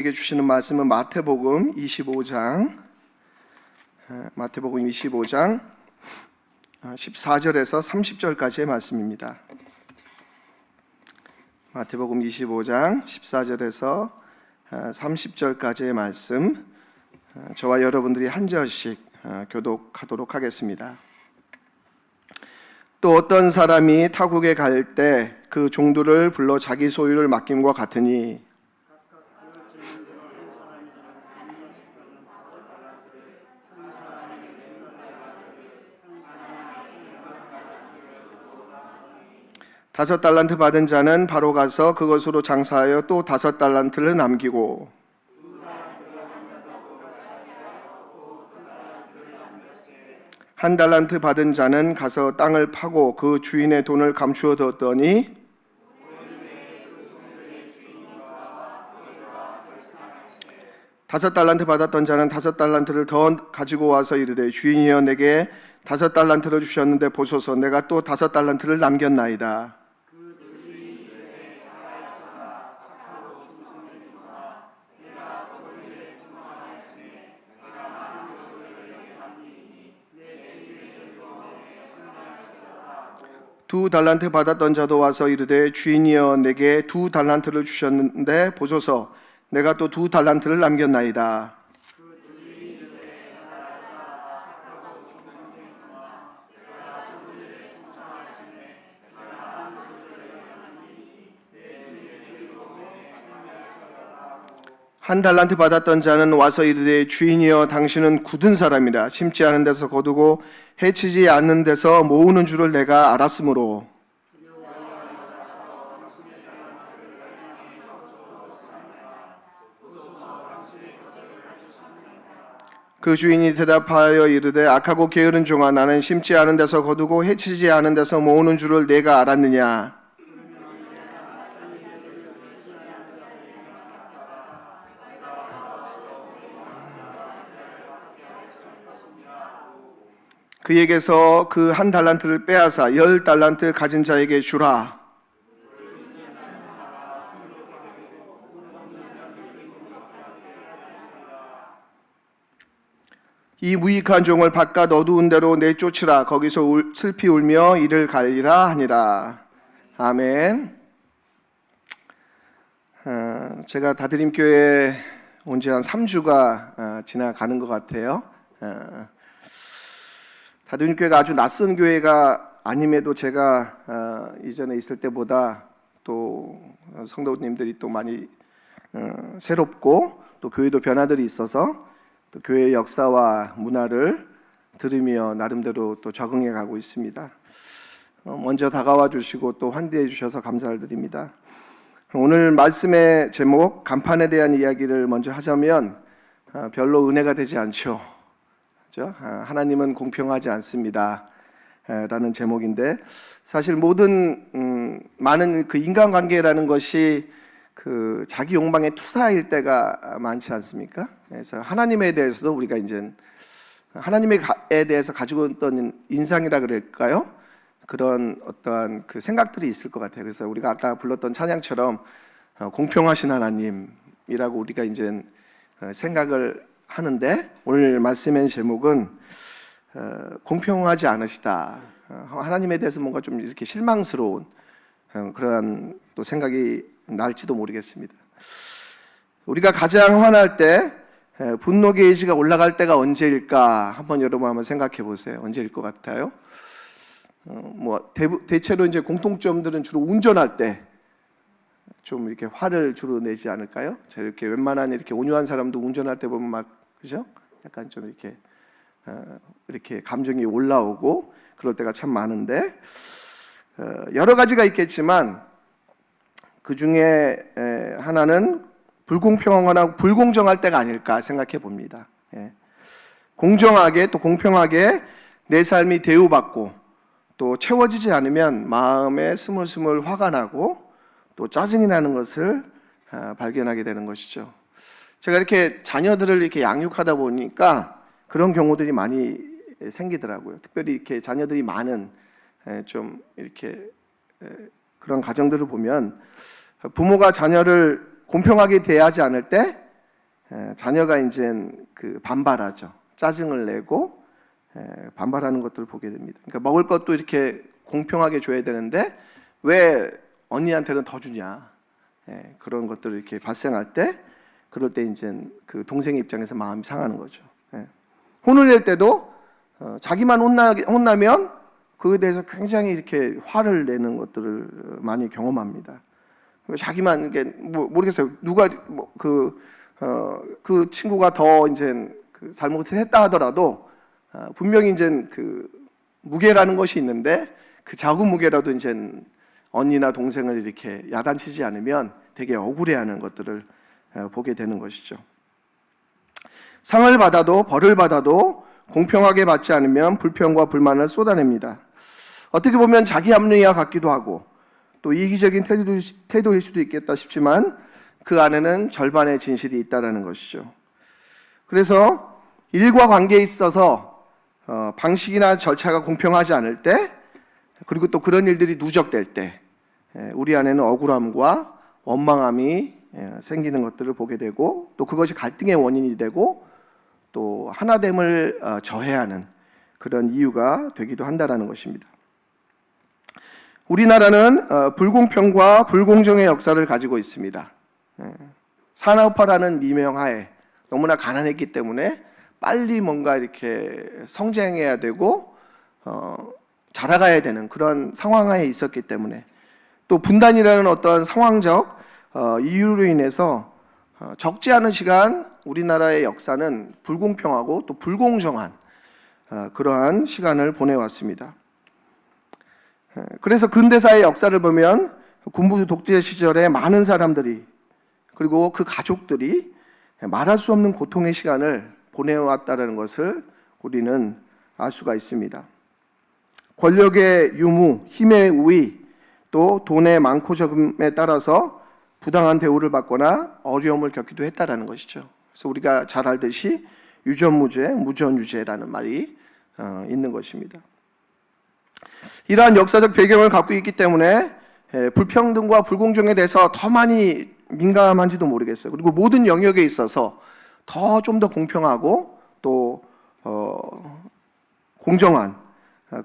우리에게 주시는 말씀은 마태복음 25장 14절에서 30절까지의 말씀입니다. 마태복음 25장 14절에서 30절까지의 말씀, 저와 여러분들이 한 절씩 교독하도록 하겠습니다. 또 어떤 사람이 타국에 갈 때 그 종들을 불러 자기 소유를 맡김과 같으니 다섯 달란트 받은 자는 바로 가서 그것으로 장사하여 또 다섯 달란트를 남기고 한 달란트 받은 자는 가서 땅을 파고 그 주인의 돈을 감추어 뒀더니 다섯 달란트 받았던 자는 다섯 달란트를 더 가지고 와서 이르되 주인이여 내게 다섯 달란트를 주셨는데 보소서 내가 또 다섯 달란트를 남겼나이다. 두 달란트 받았던 자도 와서 이르되 주인이여 내게 두 달란트를 주셨는데 보소서 내가 또 두 달란트를 남겼나이다. 한 달란트 받았던 자는 와서 이르되 주인이여 당신은 굳은 사람이라 심지 않은 데서 거두고 해치지 않는 데서 모으는 줄을 내가 알았으므로 그 주인이 대답하여 이르되 악하고 게으른 종아 나는 심지 않은 데서 거두고 해치지 않은 데서 모으는 줄을 내가 알았느냐. 그에게서 그 한 달란트를 빼앗아 열 달란트 가진 자에게 주라. 이 무익한 종을 바깥 어두운 데로 내쫓으라. 거기서 슬피 울며 이를 갈리라 하니라. 아멘. 제가 다드림교회 온 지 한 3주가 지나가는 것 같아요. 다드림교회가 아주 낯선 교회가 아님에도 제가 이전에 있을 때보다 또 성도님들이 또 많이 새롭고 또 교회도 변화들이 있어서 또 교회의 역사와 문화를 들으며 나름대로 또 적응해 가고 있습니다. 먼저 다가와 주시고 또 환대해 주셔서 감사를 드립니다. 오늘 말씀의 제목 간판에 대한 이야기를 먼저 하자면 별로 은혜가 되지 않죠. 그렇죠? 하나님은 공평하지 않습니다. 라는 제목인데 사실 모든 많은 그 인간관계라는 것이 그 자기 욕망의 투사일 때가 많지 않습니까? 그래서 하나님에 대해서도 우리가 이제 하나님에 대해서 가지고 있던 인상이라 그럴까요? 그런 어떠한 그 생각들이 있을 것 같아요. 그래서 우리가 아까 불렀던 찬양처럼 공평하신 하나님이라고 우리가 이제 생각을 하는데 오늘 말씀의 제목은 공평하지 않으시다. 하나님에 대해서 뭔가 좀 이렇게 실망스러운 그러한 또 생각이 날지도 모르겠습니다. 우리가 가장 화날 때 분노 게이지가 올라갈 때가 언제일까? 여러분 생각해 보세요. 언제일 것 같아요? 대체로 이제 공통점들은 주로 운전할 때 좀 이렇게 화를 주로 내지 않을까요? 자, 이렇게 웬만한 이렇게 온유한 사람도 운전할 때 보면 막 그죠? 약간 좀 이렇게 감정이 올라오고 그럴 때가 참 많은데 여러 가지가 있겠지만 그 중에 하나는 불공평하거나 불공정할 때가 아닐까 생각해 봅니다. 공정하게 또 공평하게 내 삶이 대우받고 또 채워지지 않으면 마음에 스물스물 화가 나고 또 짜증이 나는 것을 발견하게 되는 것이죠. 제가 이렇게 자녀들을 이렇게 양육하다 보니까 그런 경우들이 많이 생기더라고요. 특별히 이렇게 자녀들이 많은 좀 이렇게 그런 가정들을 보면 부모가 자녀를 공평하게 대하지 않을 때 자녀가 이제 그 반발하죠. 짜증을 내고 반발하는 것들을 보게 됩니다. 그러니까 먹을 것도 이렇게 공평하게 줘야 되는데 왜 언니한테는 더 주냐? 그런 것들을 이렇게 발생할 때, 그럴 때 이제 그 동생의 입장에서 마음이 상하는 거죠. 혼을 낼 때도 자기만 혼나면 그에 대해서 굉장히 이렇게 화를 내는 것들을 많이 경험합니다. 자기만 이게 모르겠어요. 누가 그 친구가 더 이제 그 잘못을 했다 하더라도 분명히 이제 그 무게라는 것이 있는데 그 작은 무게라도 이제 언니나 동생을 이렇게 야단치지 않으면 되게 억울해하는 것들을 보게 되는 것이죠. 상을 받아도 벌을 받아도 공평하게 받지 않으면 불평과 불만을 쏟아냅니다. 어떻게 보면 자기 합리화 같기도 하고 또 이기적인 태도일 수도 있겠다 싶지만 그 안에는 절반의 진실이 있다는 것이죠. 그래서 일과 관계에 있어서 방식이나 절차가 공평하지 않을 때, 그리고 또 그런 일들이 누적될 때 우리 안에는 억울함과 원망함이 생기는 것들을 보게 되고, 또 그것이 갈등의 원인이 되고 또 하나됨을 저해하는 그런 이유가 되기도 한다는 것입니다. 우리나라는 불공평과 불공정의 역사를 가지고 있습니다. 산업화라는 미명하에 너무나 가난했기 때문에 빨리 뭔가 이렇게 성장해야 되고 자라가야 되는 그런 상황하에 있었기 때문에, 또 분단이라는 어떤 상황적 이유로 인해서 적지 않은 시간 우리나라의 역사는 불공평하고 또 불공정한 그러한 시간을 보내왔습니다. 그래서 근대사의 역사를 보면 군부 독재 시절에 많은 사람들이, 그리고 그 가족들이 말할 수 없는 고통의 시간을 보내왔다는 것을 우리는 알 수가 있습니다. 권력의 유무, 힘의 우위, 또 돈의 많고 적음에 따라서 부당한 대우를 받거나 어려움을 겪기도 했다는 것이죠. 그래서 우리가 잘 알듯이 유전무죄, 무전유죄라는 말이 있는 것입니다. 이러한 역사적 배경을 갖고 있기 때문에 불평등과 불공정에 대해서 더 많이 민감한지도 모르겠어요. 그리고 모든 영역에 있어서 좀 더 공평하고 또 공정한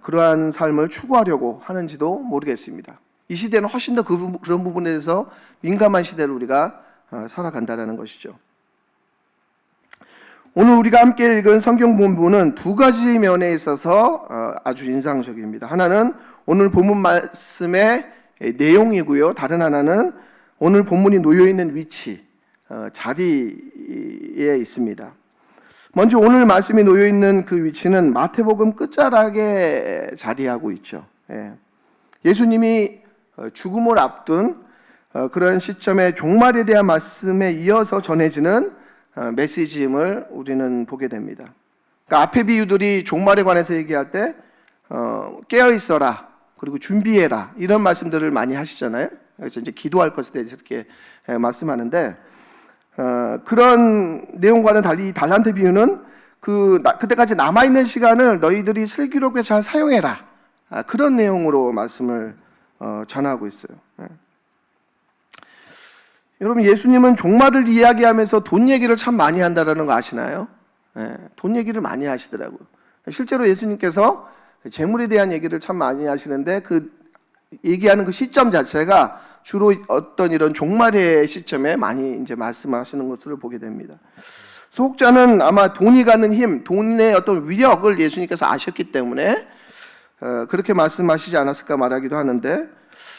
그러한 삶을 추구하려고 하는지도 모르겠습니다. 이 시대는 훨씬 더 그런 부분에 대해서 민감한 시대를 우리가 살아간다는 것이죠. 오늘 우리가 함께 읽은 성경 본문은 두 가지 면에 있어서 아주 인상적입니다. 하나는 오늘 본문 말씀의 내용이고요. 다른 하나는 오늘 본문이 놓여 있는 위치, 자리에 있습니다. 먼저 오늘 말씀이 놓여 있는 그 위치는 마태복음 끝자락에 자리하고 있죠. 예수님이 죽음을 앞둔 그런 시점의 종말에 대한 말씀에 이어서 전해지는 메시지임을 우리는 보게 됩니다. 그러니까 앞의 비유들이 종말에 관해서 얘기할 때 깨어 있어라, 그리고 준비해라, 이런 말씀들을 많이 하시잖아요. 그래서 이제 기도할 것에 대해서 이렇게 말씀하는데, 그런 내용과는 달리 달란트 비유는 그때까지 남아 있는 시간을 너희들이 슬기롭게 잘 사용해라, 그런 내용으로 말씀을 전하고 있어요. 여러분, 예수님은 종말을 이야기하면서 돈 얘기를 참 많이 한다는 거 아시나요? 돈 얘기를 많이 하시더라고요. 실제로 예수님께서 재물에 대한 얘기를 참 많이 하시는데 그 얘기하는 그 시점 자체가 주로 어떤 이런 종말의 시점에 많이 이제 말씀하시는 것을 보게 됩니다. 혹자는 아마 돈이 갖는 힘, 돈의 어떤 위력을 예수님께서 아셨기 때문에 그렇게 말씀하시지 않았을까 말하기도 하는데,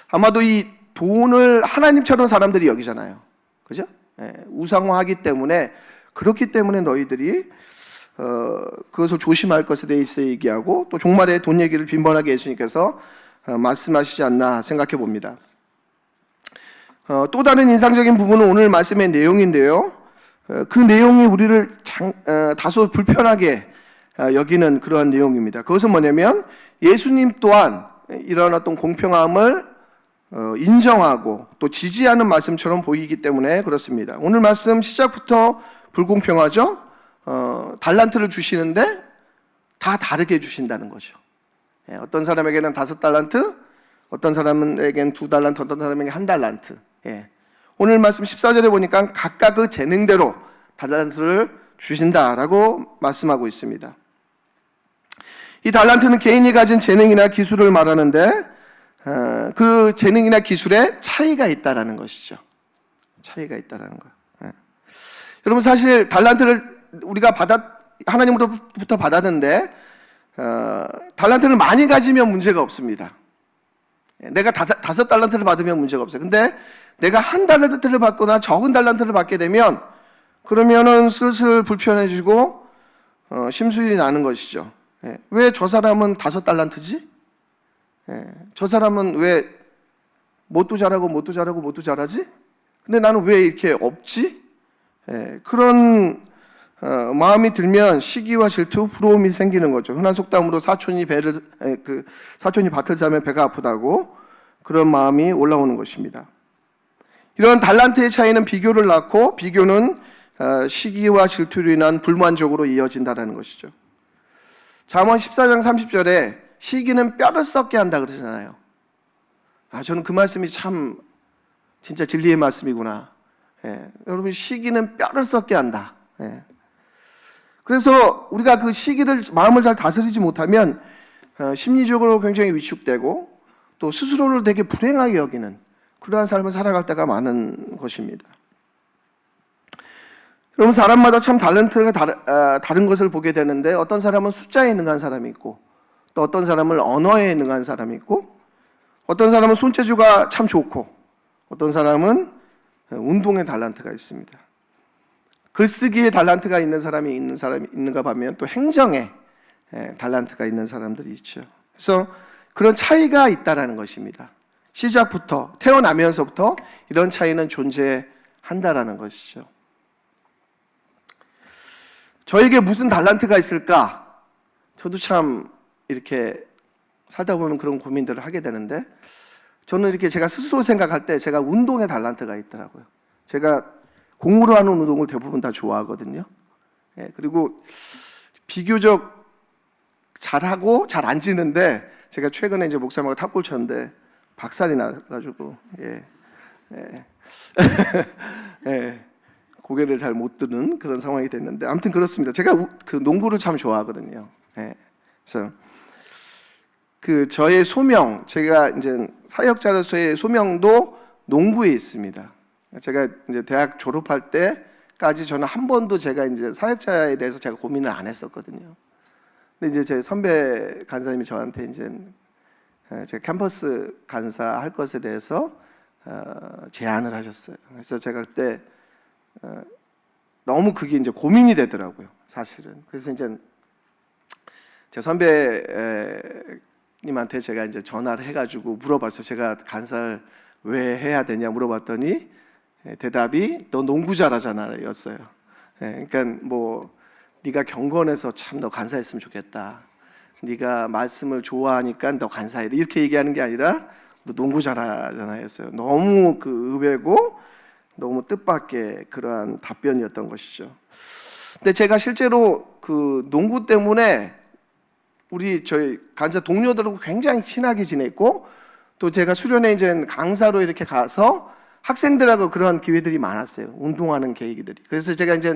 아마도 이 돈을 하나님처럼 사람들이 여기잖아요. 그죠? 우상화하기 때문에, 그렇기 때문에 너희들이 그것을 조심할 것에 대해서 얘기하고, 또 종말에 돈 얘기를 빈번하게 예수님께서 말씀하시지 않나 생각해 봅니다. 또 다른 인상적인 부분은 오늘 말씀의 내용인데요. 그 내용이 우리를 다소 불편하게 여기는 그러한 내용입니다. 그것은 뭐냐면 예수님 또한 이런 어떤 공평함을 인정하고 또 지지하는 말씀처럼 보이기 때문에 그렇습니다. 오늘 말씀 시작부터 불공평하죠? 달란트를 주시는데 다 다르게 주신다는 거죠. 어떤 사람에게는 5달란트, 어떤 사람에게는 2달란트, 어떤 사람에게는 1달란트. 오늘 말씀 14절에 보니까 각각 그 재능대로 달란트를 주신다라고 말씀하고 있습니다. 이 달란트는 개인이 가진 재능이나 기술을 말하는데 그 재능이나 기술에 차이가 있다라는 것이죠. 차이가 있다라는 거. 여러분 사실 달란트를 우리가 하나님으로부터 받았는데 달란트를 많이 가지면 문제가 없습니다. 내가 5달란트를 받으면 문제가 없어요. 근데 내가 1달란트를 받거나 적은 달란트를 받게 되면 그러면은 슬슬 불편해지고 심술이 나는 것이죠. 왜 저 사람은 5달란트지? 저 사람은 왜 뭣도 잘하지? 근데 나는 왜 이렇게 없지? 그런 마음이 들면 시기와 질투, 부러움이 생기는 거죠. 흔한 속담으로 사촌이 밭을 사면 배가 아프다고 그런 마음이 올라오는 것입니다. 이런 달란트의 차이는 비교를 낳고 비교는 시기와 질투로 인한 불만족으로 이어진다는 것이죠. 잠언 14장 30절에 시기는 뼈를 썩게 한다 그러잖아요. 저는 그 말씀이 참 진짜 진리의 말씀이구나. 여러분 시기는 뼈를 썩게 한다. 그래서 우리가 그 시기를 마음을 잘 다스리지 못하면 심리적으로 굉장히 위축되고 또 스스로를 되게 불행하게 여기는 그러한 삶을 살아갈 때가 많은 것입니다. 여러분 사람마다 참 달란트가 다른 것을 보게 되는데 어떤 사람은 숫자에 능한 사람이 있고 또 어떤 사람은 언어에 능한 사람이 있고 어떤 사람은 손재주가 참 좋고 어떤 사람은 운동의 달란트가 있습니다. 글쓰기에 달란트가 있는 사람이 있는가 하면 또 행정에 달란트가 있는 사람들이 있죠. 그래서 그런 차이가 있다라는 것입니다. 시작부터 태어나면서부터 이런 차이는 존재한다라는 것이죠. 저에게 무슨 달란트가 있을까? 저도 참 이렇게 살다 보면 그런 고민들을 하게 되는데 저는 이렇게 제가 스스로 생각할 때 제가 운동에 달란트가 있더라고요. 제가 공으로 하는 운동을 대부분 다 좋아하거든요. 그리고 비교적 잘하고 잘 안 지는데 제가 최근에 이제 목사님하고 탑골 쳤는데 박살이 나가지고 고개를 잘 못 드는 그런 상황이 됐는데 아무튼 그렇습니다. 제가 그 농구를 참 좋아하거든요. 그래서 그 저의 소명, 제가 이제 사역자로서의 소명도 농구에 있습니다. 제가 이제 대학 졸업할 때까지 저는 한 번도 제가 이제 사역자에 대해서 제가 고민을 안 했었거든요. 근데 이제 제 선배 간사님이 저한테 이제 제가 캠퍼스 간사 할 것에 대해서 제안을 하셨어요. 그래서 제가 그때 너무 그게 이제 고민이 되더라고요, 사실은. 그래서 이제 제 선배님한테 제가 이제 전화를 해가지고 물어봤어요. 제가 간사를 왜 해야 되냐 물어봤더니 대답이 너 농구 잘하잖아 였어요. 그러니까 뭐 네가 경건해서 참 너 간사했으면 좋겠다. 네가 말씀을 좋아하니까 너 간사해. 이렇게 얘기하는 게 아니라 너 농구 잘하잖아 였어요. 너무 그 의외고 너무 뜻밖의 그러한 답변이었던 것이죠. 근데 제가 실제로 그 농구 때문에 저희 간사 동료들하고 굉장히 친하게 지냈고 또 제가 수련회 이제 강사로 이렇게 가서 학생들하고 그런 기회들이 많았어요. 운동하는 계기들이. 그래서 제가 이제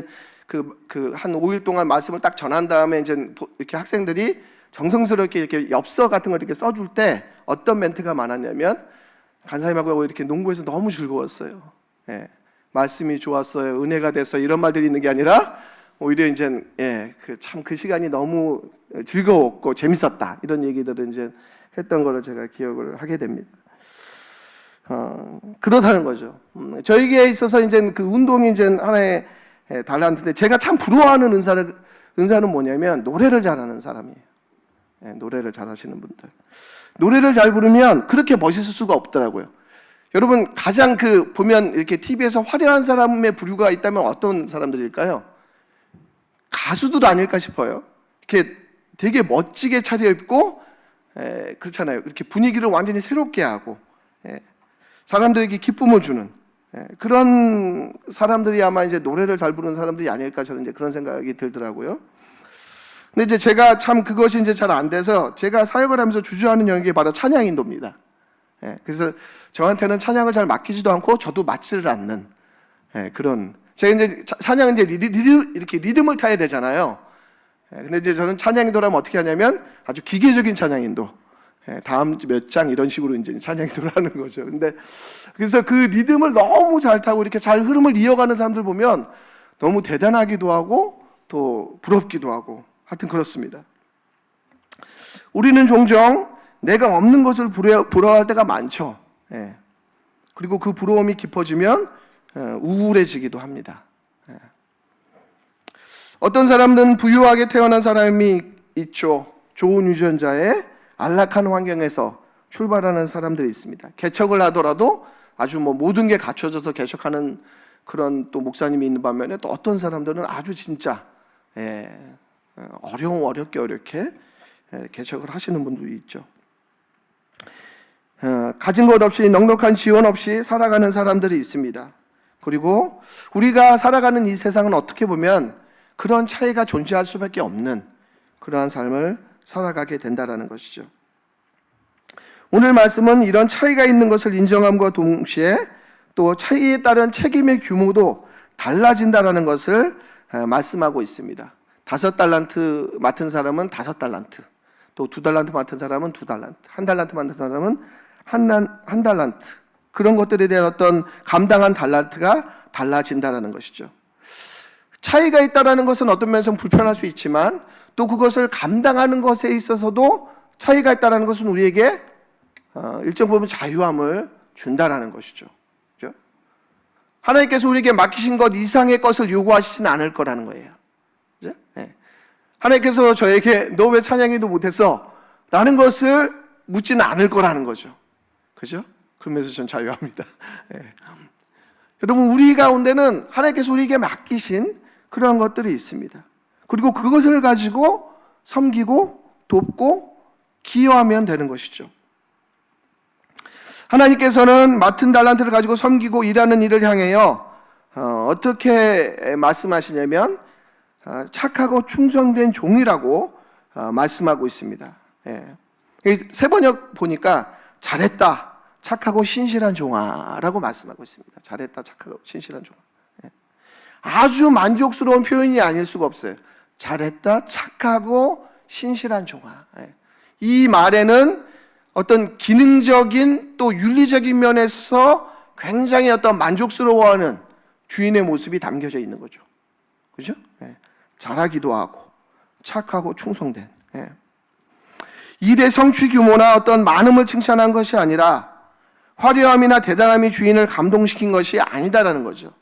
한 5일 동안 말씀을 딱 전한 다음에 이제 이렇게 학생들이 정성스럽게 이렇게 엽서 같은 걸 이렇게 써줄 때 어떤 멘트가 많았냐면 간사님하고 이렇게 농구해서 너무 즐거웠어요. 말씀이 좋았어요. 은혜가 됐어요. 이런 말들이 있는 게 아니라 오히려 이제 참 그 시간이 너무 즐거웠고 재밌었다. 이런 얘기들을 이제 했던 거를 제가 기억을 하게 됩니다. 그렇다는 거죠. 저에게 있어서 이제 그 운동이 이제 하나의 달란트인데 제가 참 부러워하는 은사는 뭐냐면 노래를 잘하는 사람이에요. 노래를 잘하시는 분들. 노래를 잘 부르면 그렇게 멋있을 수가 없더라고요. 여러분 가장 보면 이렇게 TV에서 화려한 사람의 부류가 있다면 어떤 사람들일까요? 가수들 아닐까 싶어요. 이렇게 되게 멋지게 차려입고 그렇잖아요. 이렇게 분위기를 완전히 새롭게 하고 사람들에게 기쁨을 주는 그런 사람들이 아마 이제 노래를 잘 부르는 사람들이 아닐까 저는 이제 그런 생각이 들더라고요. 근데 이제 제가 참 그것이 이제 잘 안 돼서 제가 사역을 하면서 주저하는 영역이 바로 찬양 인도입니다. 그래서 저한테는 찬양을 잘 맡기지도 않고 저도 맡지를 않는 그런 제가 이제 찬양 이제 이렇게 리듬을 타야 되잖아요. 근데 이제 저는 찬양 인도를 하면 어떻게 하냐면 아주 기계적인 찬양 인도. 다음 몇 장 이런 식으로 이제 찬양 인도를 하는 거죠. 근데 그래서 그 리듬을 너무 잘 타고 이렇게 잘 흐름을 이어가는 사람들 보면 너무 대단하기도 하고 또 부럽기도 하고 하여튼 그렇습니다. 우리는 종종 내가 없는 것을 부러워할 때가 많죠. 그리고 그 부러움이 깊어지면 우울해지기도 합니다. 어떤 사람들은 부유하게 태어난 사람이 있죠. 좋은 유전자에 안락한 환경에서 출발하는 사람들이 있습니다. 개척을 하더라도 아주 모든 게 갖춰져서 개척하는 그런 또 목사님이 있는 반면에 또 어떤 사람들은 아주 진짜 어렵게 개척을 하시는 분들이 있죠. 가진 것 없이 넉넉한 지원 없이 살아가는 사람들이 있습니다. 그리고 우리가 살아가는 이 세상은 어떻게 보면 그런 차이가 존재할 수밖에 없는 그러한 삶을 살아가게 된다는 것이죠. 오늘 말씀은 이런 차이가 있는 것을 인정함과 동시에 또 차이에 따른 책임의 규모도 달라진다는 것을 말씀하고 있습니다. 5달란트 맡은 사람은 5달란트, 또 2달란트 맡은 사람은 2달란트, 1달란트 맡은 사람은 한 달란트, 그런 것들에 대한 어떤 감당한 달란트가 달라진다는 것이죠. 차이가 있다는 것은 어떤 면에서는 불편할 수 있지만 또 그것을 감당하는 것에 있어서도 차이가 있다는 것은 우리에게 일정 부분 자유함을 준다는 것이죠. 그렇죠? 하나님께서 우리에게 맡기신 것 이상의 것을 요구하시지는 않을 거라는 거예요. 그렇죠? 네. 하나님께서 저에게 너 왜 찬양기도 못했어? 라는 것을 묻지는 않을 거라는 거죠. 그죠? 그러면서 전 자유합니다. 네. 여러분, 우리 가운데는 하나님께서 우리에게 맡기신 그런 것들이 있습니다. 그리고 그것을 가지고 섬기고 돕고 기여하면 되는 것이죠. 하나님께서는 맡은 달란트를 가지고 섬기고 일하는 일을 향하여 어떻게 말씀하시냐면 착하고 충성된 종이라고 말씀하고 있습니다. 세 번역 보니까 잘했다, 착하고 신실한 종아라고 말씀하고 있습니다. 잘했다, 착하고 신실한 종아. 아주 만족스러운 표현이 아닐 수가 없어요. 잘했다, 착하고 신실한 종아. 이 말에는 어떤 기능적인 또 윤리적인 면에서 굉장히 어떤 만족스러워하는 주인의 모습이 담겨져 있는 거죠. 그죠? 잘하기도 하고 착하고 충성된. 일의 성취 규모나 어떤 많음을 칭찬한 것이 아니라 화려함이나 대단함이 주인을 감동시킨 것이 아니다라는 거죠.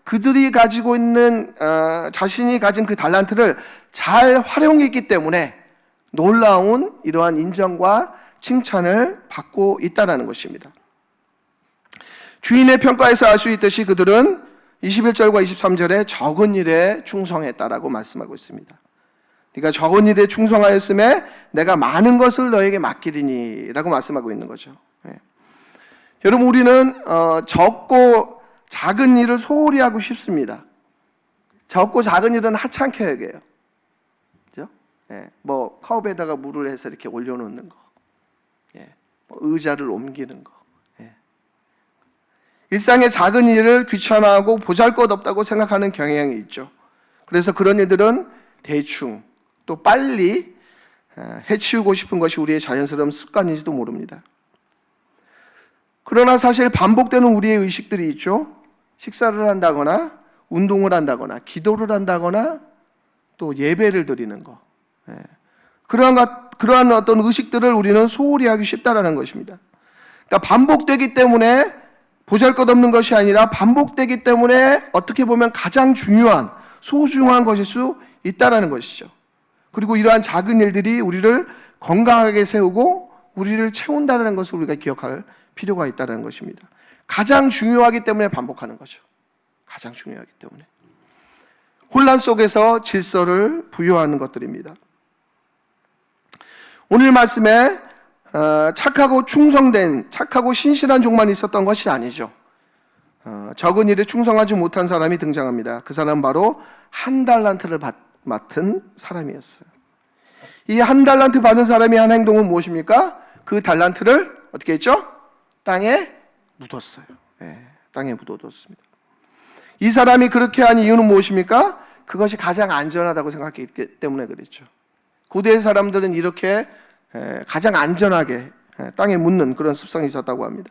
그들이 가지고 있는 자신이 가진 그 달란트를 잘 활용했기 때문에 놀라운 이러한 인정과 칭찬을 받고 있다는 것입니다. 주인의 평가에서 알 수 있듯이 그들은 21절과 23절에 적은 일에 충성했다라고 말씀하고 있습니다. 네가 적은 일에 충성하였음에 내가 많은 것을 너에게 맡기리니 라고 말씀하고 있는 거죠. 여러분, 우리는 적고 작은 일을 소홀히 하고 싶습니다. 적고 작은 일은 하찮게 여겨요. 그죠? 컵에다가 물을 해서 이렇게 올려놓는 거, 의자를 옮기는 거, 일상의 작은 일을 귀찮아하고 보잘것없다고 생각하는 경향이 있죠. 그래서 그런 일들은 대충 또 빨리 해치우고 싶은 것이 우리의 자연스러운 습관인지도 모릅니다. 그러나 사실 반복되는 우리의 의식들이 있죠. 식사를 한다거나 운동을 한다거나 기도를 한다거나 또 예배를 드리는 거, 그러한 어떤 의식들을 우리는 소홀히 하기 쉽다라는 것입니다. 그러니까 반복되기 때문에 보잘것없는 것이 아니라 반복되기 때문에 어떻게 보면 가장 중요한 소중한 것일 수 있다라는 것이죠. 그리고 이러한 작은 일들이 우리를 건강하게 세우고 우리를 채운다는 것을 우리가 기억할 필요가 있다는 것입니다. 가장 중요하기 때문에 반복하는 거죠. 가장 중요하기 때문에. 혼란 속에서 질서를 부여하는 것들입니다. 오늘 말씀에 착하고 충성된, 착하고 신실한 종만 있었던 것이 아니죠. 적은 일에 충성하지 못한 사람이 등장합니다. 그 사람은 바로 한 달란트를 맡은 사람이었어요. 이 한 달란트 받은 사람이 한 행동은 무엇입니까? 그 달란트를 어떻게 했죠? 땅에 묻었어요. 땅에 묻어뒀습니다. 이 사람이 그렇게 한 이유는 무엇입니까? 그것이 가장 안전하다고 생각했기 때문에 그랬죠. 고대 사람들은 이렇게 가장 안전하게 땅에 묻는 그런 습성이 있었다고 합니다.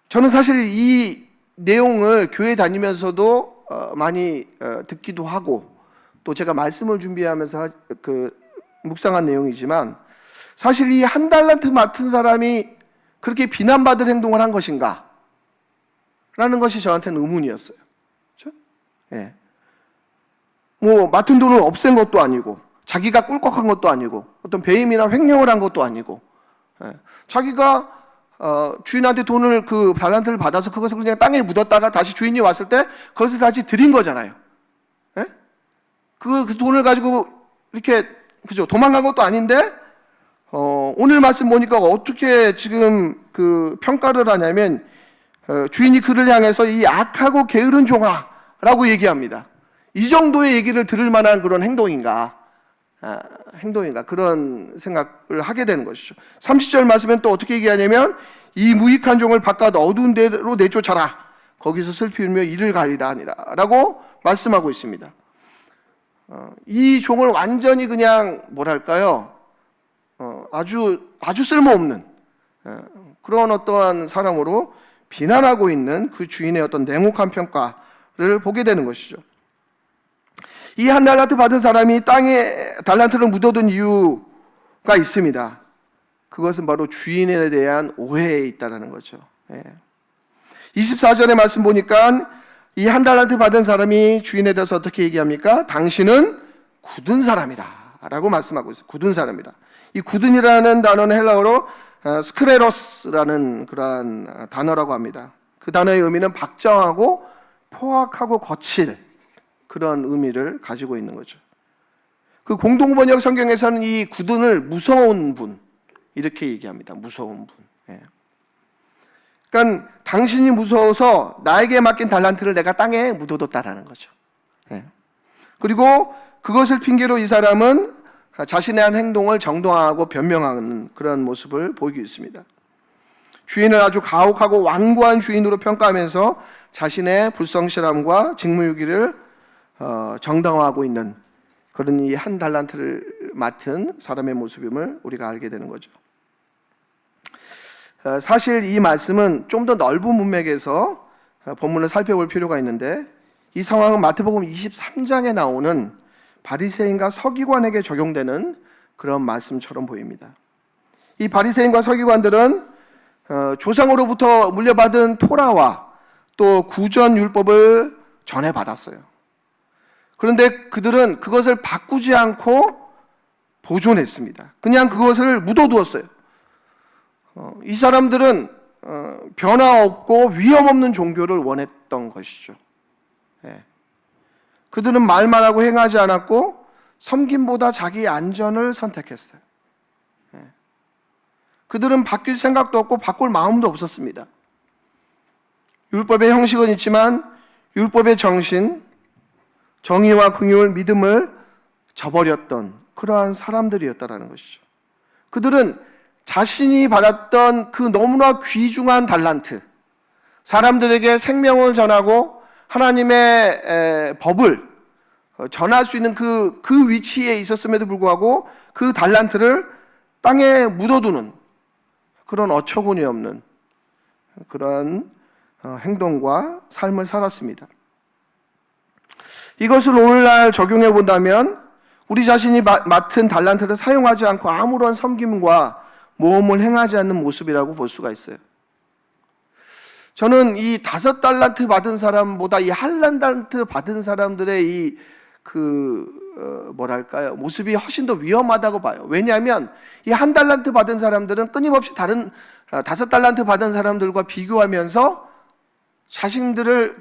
저는 사실 이 내용을 교회 다니면서도 많이 듣기도 하고 또 제가 말씀을 준비하면서 묵상한 내용이지만 사실 이 한 달란트 맡은 사람이 그렇게 비난받을 행동을 한 것인가? 라는 것이 저한테는 의문이었어요. 그렇죠? 예. 뭐 맡은 돈을 없앤 것도 아니고 자기가 꿀꺽한 것도 아니고 어떤 배임이나 횡령을 한 것도 아니고 자기가 주인한테 돈을 달란트를 받아서 그것을 그냥 땅에 묻었다가 다시 주인이 왔을 때 그것을 다시 드린 거잖아요. 예? 그 돈을 가지고 이렇게 그죠 도망간 것도 아닌데 오늘 말씀 보니까 어떻게 지금 평가를 하냐면 주인이 그를 향해서 이 악하고 게으른 종아라고 얘기합니다. 이 정도의 얘기를 들을 만한 그런 행동인가 그런 생각을 하게 되는 것이죠. 30절 말씀엔 또 어떻게 얘기하냐면 이 무익한 종을 바깥 어두운 데로 내쫓아라. 거기서 슬피 울며 이를 가리라 하니라 라고 말씀하고 있습니다. 이 종을 완전히 그냥 뭐랄까요 아주 쓸모없는 그런 어떠한 사람으로 비난하고 있는 그 주인의 어떤 냉혹한 평가를 보게 되는 것이죠. 이 한 달란트 받은 사람이 땅에 달란트를 묻어둔 이유가 있습니다. 그것은 바로 주인에 대한 오해에 있다는 거죠. 24절의 말씀 보니까 이 한 달란트 받은 사람이 주인에 대해서 어떻게 얘기합니까? 당신은 굳은 사람이라 라고 말씀하고 있어요. 굳은 사람이라. 이 굳은이라는 단어는 헬라어로 스크레로스라는 그러한 단어라고 합니다. 그 단어의 의미는 박정하고 포악하고 거칠 그런 의미를 가지고 있는 거죠. 그 공동번역 성경에서는 이 굳은을 무서운 분 이렇게 얘기합니다. 무서운 분. 그러니까 당신이 무서워서 나에게 맡긴 달란트를 내가 땅에 묻어뒀다라는 거죠. 그리고 그것을 핑계로 이 사람은 자신의 한 행동을 정당화하고 변명하는 그런 모습을 보이고 있습니다. 주인을 아주 가혹하고 완고한 주인으로 평가하면서 자신의 불성실함과 직무유기를 정당화하고 있는 그런 이 한 달란트를 맡은 사람의 모습임을 우리가 알게 되는 거죠. 사실 이 말씀은 좀 더 넓은 문맥에서 본문을 살펴볼 필요가 있는데 이 상황은 마태복음 23장에 나오는 바리새인과 서기관에게 적용되는 그런 말씀처럼 보입니다. 이 바리새인과 서기관들은 조상으로부터 물려받은 토라와 또 구전율법을 전해받았어요. 그런데 그들은 그것을 바꾸지 않고 보존했습니다. 그냥 그것을 묻어두었어요. 이 사람들은 변화 없고 위험 없는 종교를 원했던 것이죠. 그들은 말만 하고 행하지 않았고 섬김보다 자기 안전을 선택했어요. 그들은 바뀔 생각도 없고 바꿀 마음도 없었습니다. 율법의 형식은 있지만 율법의 정신, 정의와 긍휼, 믿음을 저버렸던 그러한 사람들이었다라는 것이죠. 그들은 자신이 받았던 그 너무나 귀중한 달란트, 사람들에게 생명을 전하고 하나님의 법을 전할 수 있는 그 위치에 있었음에도 불구하고 그 달란트를 땅에 묻어두는 그런 어처구니 없는 그런 행동과 삶을 살았습니다. 이것을 오늘날 적용해 본다면 우리 자신이 맡은 달란트를 사용하지 않고 아무런 섬김과 모험을 행하지 않는 모습이라고 볼 수가 있어요. 저는 이 5달란트 받은 사람보다 이 한 달란트 받은 사람들의 모습이 훨씬 더 위험하다고 봐요. 왜냐하면 이 한 달란트 받은 사람들은 끊임없이 다른 5달란트 받은 사람들과 비교하면서 자신들을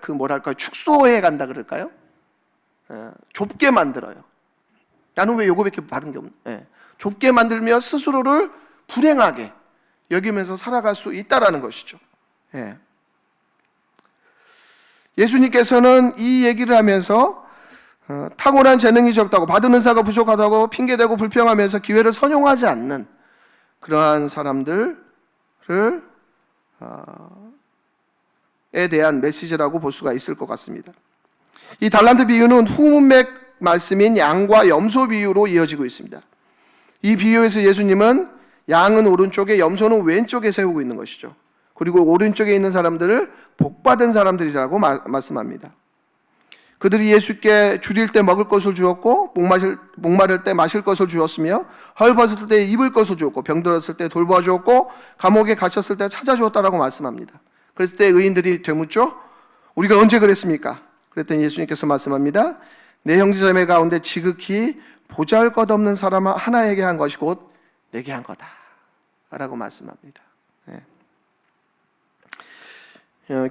축소해 간다 그럴까요? 좁게 만들어요. 나는 왜 요거밖에 받은 게 없나? 좁게 만들며 스스로를 불행하게 여기면서 살아갈 수 있다라는 것이죠. 예수님께서는 이 얘기를 하면서 탁월한 재능이 적다고 받은 은사가 부족하다고 핑계대고 불평하면서 기회를 선용하지 않는 그러한 사람들을 대한 메시지라고 볼 수가 있을 것 같습니다. 이 달란트 비유는 후문맥 말씀인 양과 염소 비유로 이어지고 있습니다. 이 비유에서 예수님은 양은 오른쪽에 염소는 왼쪽에 세우고 있는 것이죠. 그리고 오른쪽에 있는 사람들을 복받은 사람들이라고 말씀합니다. 그들이 예수께 줄일 때 먹을 것을 주었고 목마를 때 마실 것을 주었으며 헐벗을 때 입을 것을 주었고 병들었을 때 돌보아 주었고 감옥에 갇혔을 때 찾아주었다라고 말씀합니다. 그랬을 때 의인들이 되묻죠. 우리가 언제 그랬습니까? 그랬더니 예수님께서 말씀합니다. 내 형제자매 가운데 지극히 보잘것없는 사람 하나에게 한 것이 곧 내게 한 거다 라고 말씀합니다.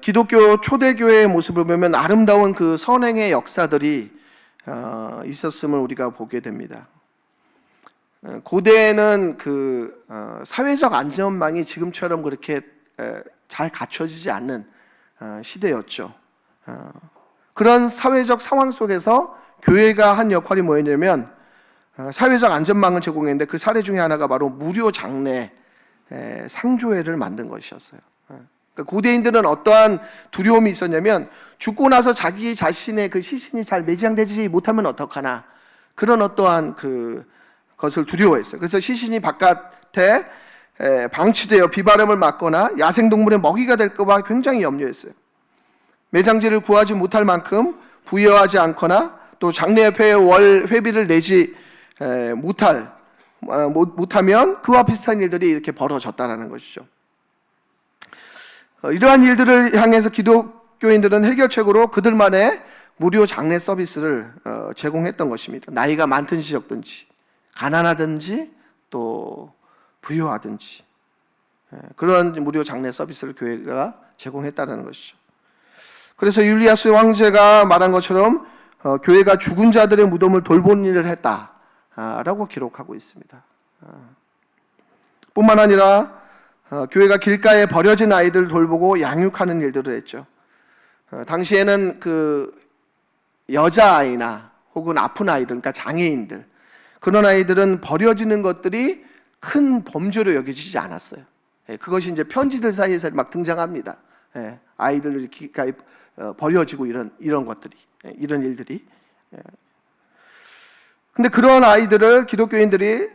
기독교 초대교회의 모습을 보면 아름다운 그 선행의 역사들이 있었음을 우리가 보게 됩니다. 고대에는 그 사회적 안전망이 지금처럼 그렇게 잘 갖춰지지 않는 시대였죠. 그런 사회적 상황 속에서 교회가 한 역할이 뭐였냐면 사회적 안전망을 제공했는데 그 사례 중에 하나가 바로 무료 장례 상조회를 만든 것이었어요. 고대인들은 어떠한 두려움이 있었냐면 죽고 나서 자기 자신의 그 시신이 잘 매장되지 못하면 어떡하나 그런 어떠한 것을 두려워했어요. 그래서 시신이 바깥에 방치되어 비바람을 맞거나 야생동물의 먹이가 될까 봐 굉장히 염려했어요. 매장지를 구하지 못할 만큼 부여하지 않거나 또 장례협회에 월 회비를 내지 못하면 그와 비슷한 일들이 이렇게 벌어졌다는 것이죠. 이러한 일들을 향해서 기독교인들은 해결책으로 그들만의 무료 장례 서비스를 제공했던 것입니다. 나이가 많든지 적든지 가난하든지 또 부유하든지 그런 무료 장례 서비스를 교회가 제공했다는 것이죠. 그래서 율리아스 황제가 말한 것처럼 교회가 죽은 자들의 무덤을 돌보는 일을 했다라고 기록하고 있습니다. 뿐만 아니라 교회가 길가에 버려진 아이들을 돌보고 양육하는 일들을 했죠. 당시에는 그 여자아이나 혹은 아픈 아이들, 그러니까 장애인들, 그런 아이들은 버려지는 것들이 큰 범죄로 여겨지지 않았어요. 그것이 이제 편지들 사이에서 막 등장합니다. 아이들을 이렇게 버려지고 이런 것들이, 이런 일들이. 근데 그런 아이들을 기독교인들이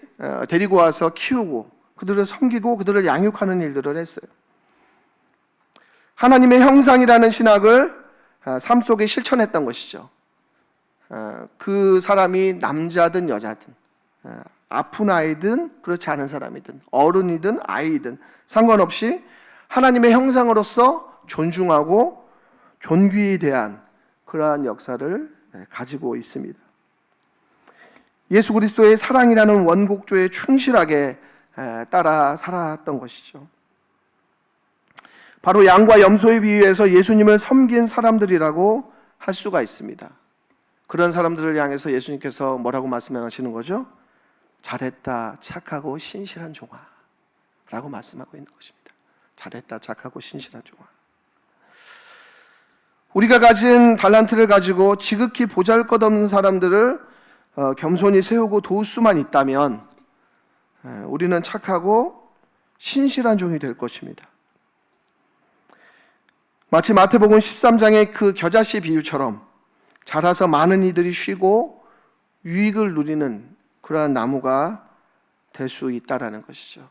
데리고 와서 키우고 그들을 섬기고 그들을 양육하는 일들을 했어요. 하나님의 형상이라는 신학을 삶 속에 실천했던 것이죠. 그 사람이 남자든 여자든 아픈 아이든 그렇지 않은 사람이든 어른이든 아이든 상관없이 하나님의 형상으로서 존중하고 존귀에 대한 그러한 역사를 가지고 있습니다. 예수 그리스도의 사랑이라는 원곡조에 충실하게 따라 살았던 것이죠. 바로 양과 염소에 비유해서 예수님을 섬긴 사람들이라고 할 수가 있습니다. 그런 사람들을 향해서 예수님께서 뭐라고 말씀하시는 거죠? 잘했다 착하고 신실한 종아 라고 말씀하고 있는 것입니다. 잘했다 착하고 신실한 종아. 우리가 가진 달란트를 가지고 지극히 보잘것없는 사람들을 겸손히 세우고 도울 수만 있다면 우리는 착하고 신실한 종이 될 것입니다. 마치 마태복음 13장의 그 겨자씨 비유처럼 자라서 많은 이들이 쉬고 유익을 누리는 그러한 나무가 될 수 있다라는 것이죠.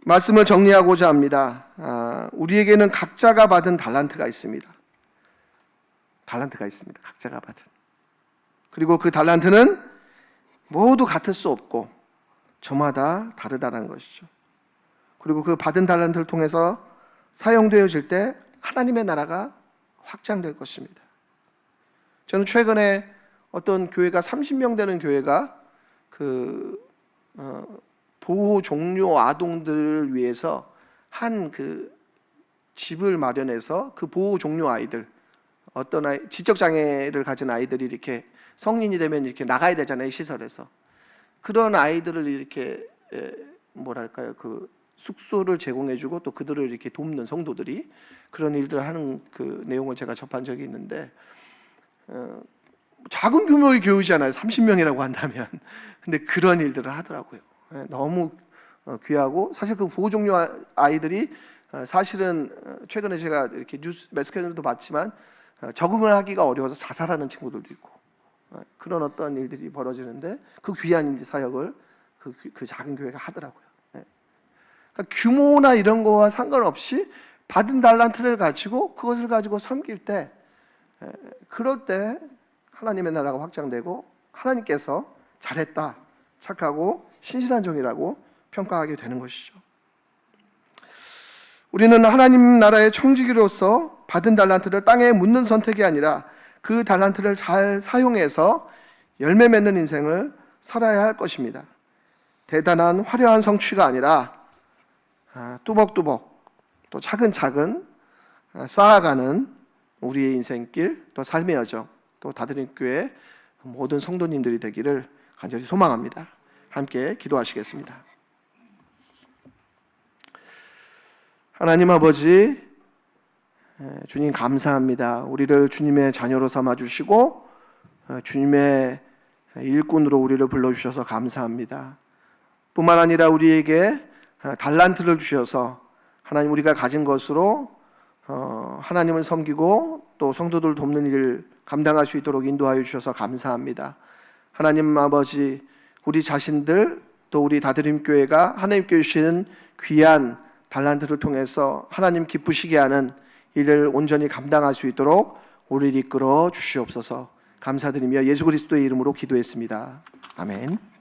말씀을 정리하고자 합니다. 우리에게는 각자가 받은 달란트가 있습니다. 달란트가 있습니다. 각자가 받은. 그리고 그 달란트는 모두 같을 수 없고 저마다 다르다는 것이죠. 그리고 그 받은 달란트를 통해서 사용되어질 때 하나님의 나라가 확장될 것입니다. 저는 최근에 어떤 교회가 30명 되는 교회가 보호 종료 아동들을 위해서 한 집을 마련해서 그 보호 종료 아이들, 어떤 지적 장애를 가진 아이들이 이렇게 성인이 되면 이렇게 나가야 되잖아요, 시설에서. 그런 아이들을 이렇게 숙소를 제공해주고 또 그들을 이렇게 돕는 성도들이 그런 일들을 하는 그 내용을 제가 접한 적이 있는데, 작은 규모의 교회잖아요, 30명이라고 한다면. 근데 그런 일들을 하더라고요. 너무 귀하고, 사실 그 보호 종료 아이들이 사실은 최근에 제가 이렇게 뉴스 매스캐널도 봤지만 적응을 하기가 어려워서 자살하는 친구들도 있고, 그런 어떤 일들이 벌어지는데 그 귀한 사역을 그 작은 교회가 하더라고요. 그러니까 규모나 이런 거와 상관없이 받은 달란트를 가지고 그것을 가지고 섬길 때, 그럴 때 하나님의 나라가 확장되고 하나님께서 잘했다, 착하고 신실한 종이라고 평가하게 되는 것이죠. 우리는 하나님 나라의 청지기로서 받은 달란트를 땅에 묻는 선택이 아니라 그 달란트를 잘 사용해서 열매 맺는 인생을 살아야 할 것입니다. 대단한 화려한 성취가 아니라 뚜벅뚜벅 또 차근차근 쌓아가는 우리의 인생길, 또 삶의 여정, 또 다드림교회 모든 성도님들이 되기를 간절히 소망합니다. 함께 기도하시겠습니다. 하나님 아버지, 주님 감사합니다. 우리를 주님의 자녀로 삼아주시고 주님의 일꾼으로 우리를 불러주셔서 감사합니다. 뿐만 아니라 우리에게 달란트를 주셔서 하나님, 우리가 가진 것으로 하나님을 섬기고 또 성도들 돕는 일을 감당할 수 있도록 인도하여 주셔서 감사합니다. 하나님 아버지, 우리 자신들 또 우리 다드림교회가 하나님께 주시는 귀한 달란트를 통해서 하나님 기쁘시게 하는 일을 온전히 감당할 수 있도록 우리를 이끌어 주시옵소서. 감사드리며 예수 그리스도의 이름으로 기도했습니다. 아멘.